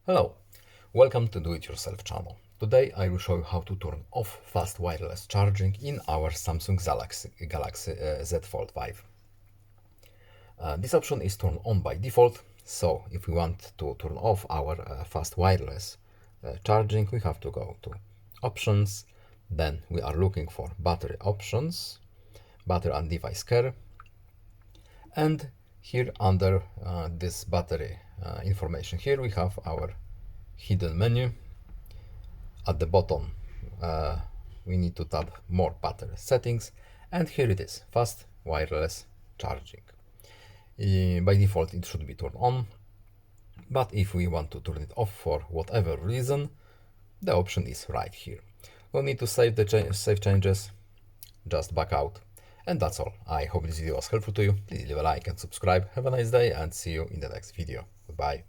Hello, welcome to Do It Yourself channel. Today I will show you how to turn off fast wireless charging in our Samsung Galaxy Z Fold5. This option is turned on by default, so if we want to turn off our fast wireless charging, we have to go to Options, then we are looking for Battery Options, Battery and Device Care, and here under this battery information here we have our hidden menu. At the bottom we need to tap more battery settings, and here it is, fast wireless charging. By default it should be turned on, but if we want to turn it off for whatever reason, the option is right here. We'll need to save the save changes, just back out. And that's all. I hope this video was helpful to you. Please leave a like and subscribe. Have a nice day and see you in the next video. Goodbye.